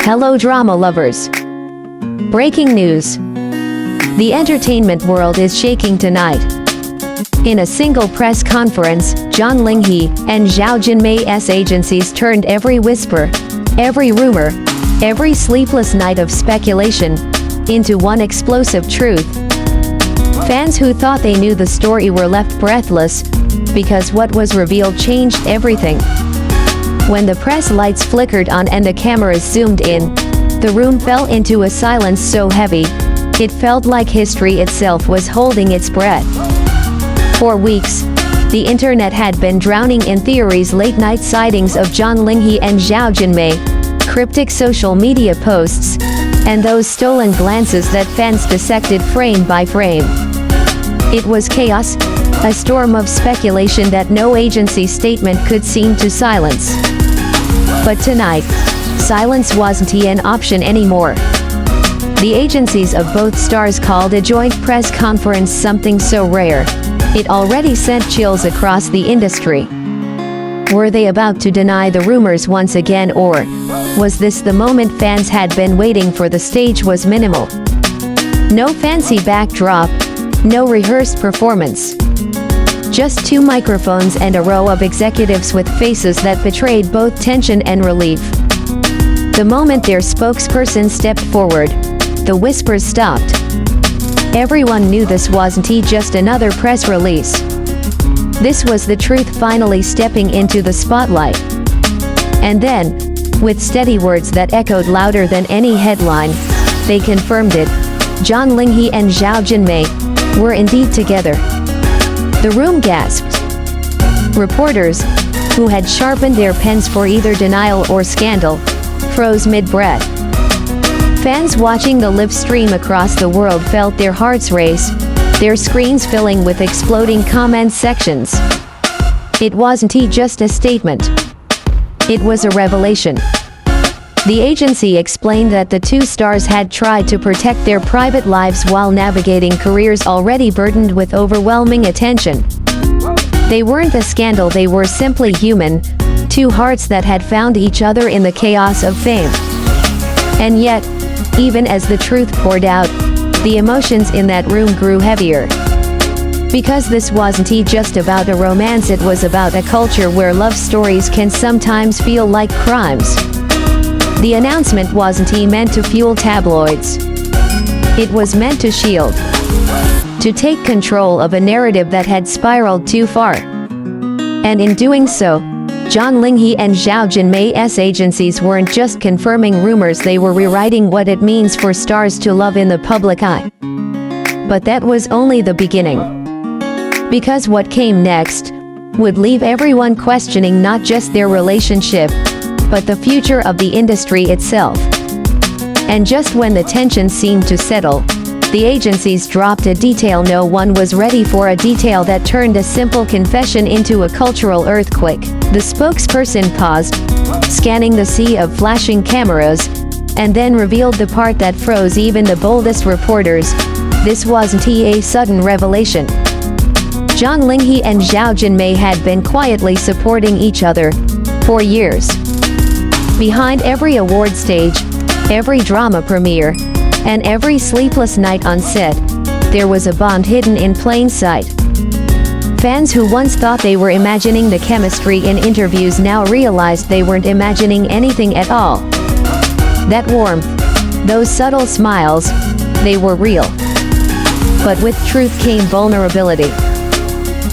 Hello drama lovers. Breaking news. The entertainment world is shaking tonight. In a single press conference, Zhang Linghe and Zhao Jinmai's agencies turned every whisper, every rumor, every sleepless night of speculation into one explosive truth. Fans who thought they knew the story were left breathless, because what was revealed changed everything. When the press lights flickered on and the cameras zoomed in, the room fell into a silence so heavy, it felt like history itself was holding its breath. For weeks, the internet had been drowning in theories, late-night sightings of Zhang Linghe and Zhao Jinmai, cryptic social media posts, and those stolen glances that fans dissected frame by frame. It was chaos, a storm of speculation that no agency statement could seem to silence. But tonight, silence wasn't an option anymore. The agencies of both stars called a joint press conference, something so rare, it already sent chills across the industry. Were they about to deny the rumors once again, or was this the moment fans had been waiting for? The stage was minimal. No fancy backdrop, no rehearsed performance. Just two microphones and a row of executives with faces that betrayed both tension and relief. The moment their spokesperson stepped forward, the whispers stopped. Everyone knew this wasn't just another press release. This was the truth finally stepping into the spotlight. And then, with steady words that echoed louder than any headline, they confirmed it. Zhang Linghe and Zhao Jinmai were indeed together. The room gasped. Reporters, who had sharpened their pens for either denial or scandal, froze mid-breath. Fans watching the live stream across the world felt their hearts race, their screens filling with exploding comment sections. It wasn't just a statement. It was a revelation. The agency explained that the two stars had tried to protect their private lives while navigating careers already burdened with overwhelming attention. They weren't a scandal, they were simply human, two hearts that had found each other in the chaos of fame. And yet, even as the truth poured out, the emotions in that room grew heavier. Because this wasn't just about a romance, it was about a culture where love stories can sometimes feel like crimes. The announcement wasn't meant to fuel tabloids. It was meant to shield, to take control of a narrative that had spiraled too far. And in doing so, Zhang Linghe and Zhao Jinmai's agencies weren't just confirming rumors, they were rewriting what it means for stars to love in the public eye. But that was only the beginning. Because what came next would leave everyone questioning not just their relationship, but the future of the industry itself. And just when the tension seemed to settle, the agencies dropped a detail no one was ready for, a detail that turned a simple confession into a cultural earthquake. The spokesperson paused, scanning the sea of flashing cameras, and then revealed the part that froze even the boldest reporters. This wasn't a sudden revelation. Zhang Linghe and Zhao Jinmai had been quietly supporting each other for years. Behind every award stage, every drama premiere, and every sleepless night on set, there was a bond hidden in plain sight. Fans who once thought they were imagining the chemistry in interviews now realized they weren't imagining anything at all. That warmth, those subtle smiles, they were real. But with truth came vulnerability.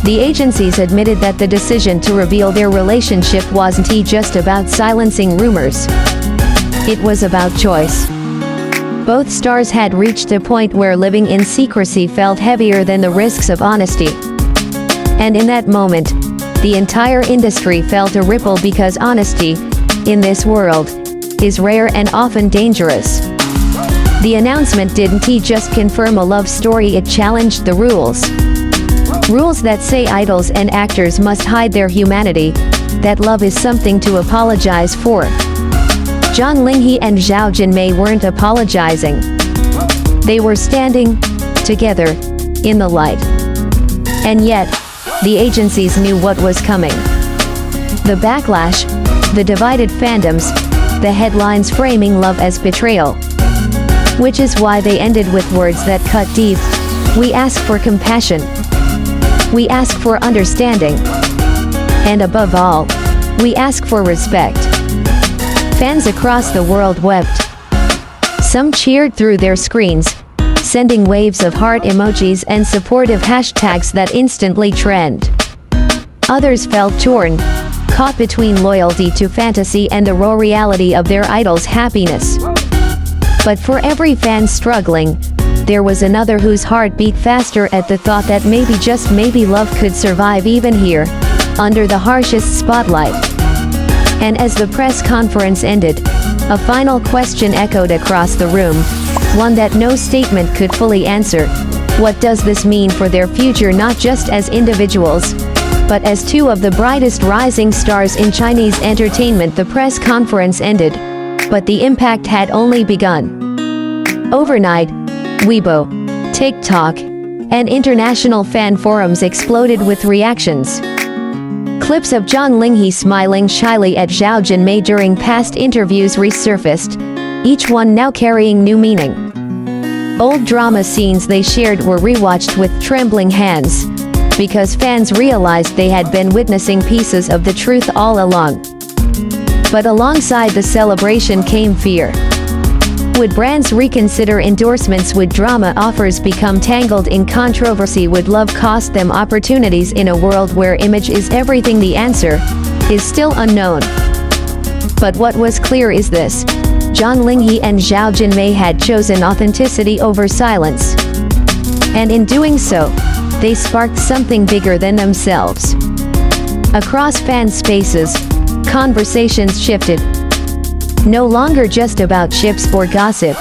The agencies admitted that the decision to reveal their relationship wasn't just about silencing rumors. It was about choice. Both stars had reached a point where living in secrecy felt heavier than the risks of honesty. And in that moment, the entire industry felt a ripple, because honesty, in this world, is rare and often dangerous. The announcement didn't just confirm a love story, it challenged the rules. Rules that say idols and actors must hide their humanity, that love is something to apologize for. Zhang Linghe and Zhao Jinmai weren't apologizing. They were standing together in the light. And yet, the agencies knew what was coming. The backlash, the divided fandoms, the headlines framing love as betrayal. Which is why they ended with words that cut deep. We ask for compassion. We ask for understanding. And above all, we ask for respect. Fans across the world wept. Some cheered through their screens, sending waves of heart emojis and supportive hashtags that instantly trend. Others felt torn, caught between loyalty to fantasy and the raw reality of their idol's happiness. But for every fan struggling, there was another whose heart beat faster at the thought that maybe, just maybe, love could survive even here, under the harshest spotlight. And as the press conference ended, a final question echoed across the room, one that no statement could fully answer. What does this mean for their future, not just as individuals, but as two of the brightest rising stars in Chinese entertainment? The press conference ended, but the impact had only begun. Overnight, Weibo, TikTok, and international fan forums exploded with reactions. Clips of Zhang Linghe smiling shyly at Zhao Jinmai during past interviews resurfaced, each one now carrying new meaning. Old drama scenes they shared were rewatched with trembling hands, because fans realized they had been witnessing pieces of the truth all along. But alongside the celebration came fear. Would brands reconsider endorsements? Would drama offers become tangled in controversy? Would love cost them opportunities? In a world where image is everything, the answer is still unknown. But what was clear is this: Zhang Linghe and Zhao Jinmai had chosen authenticity over silence. And in doing so, they sparked something bigger than themselves. Across fan spaces, conversations shifted. No longer just about ships or gossip,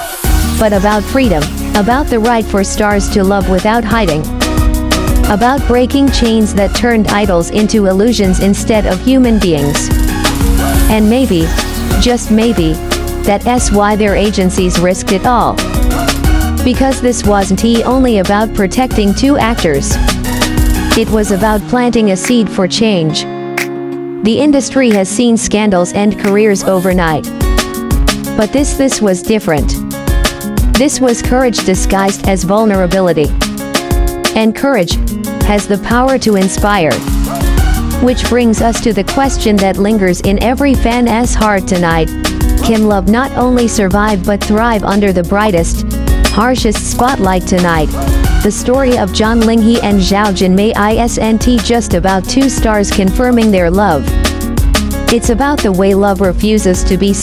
but about freedom, about the right for stars to love without hiding, about breaking chains that turned idols into illusions instead of human beings. And maybe, just maybe, that's why their agencies risked it all. Because this wasn't only about protecting two actors. It was about planting a seed for change. The industry has seen scandals end careers overnight. But this was different. This was courage disguised as vulnerability. And courage has the power to inspire. Which brings us to the question that lingers in every fan's heart tonight: can love not only survive but thrive under the brightest, harshest spotlight tonight? The story of Zhang Linghe and Zhao Jinmai isn't just about two stars confirming their love. It's about the way love refuses to be